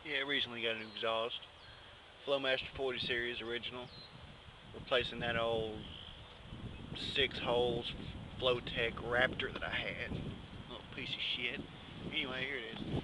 Yeah, recently got a new exhaust. Flowmaster 40 series original. Replacing that old 6 holes Flowtech Raptor that I had. Little piece of shit. Anyway, here it is.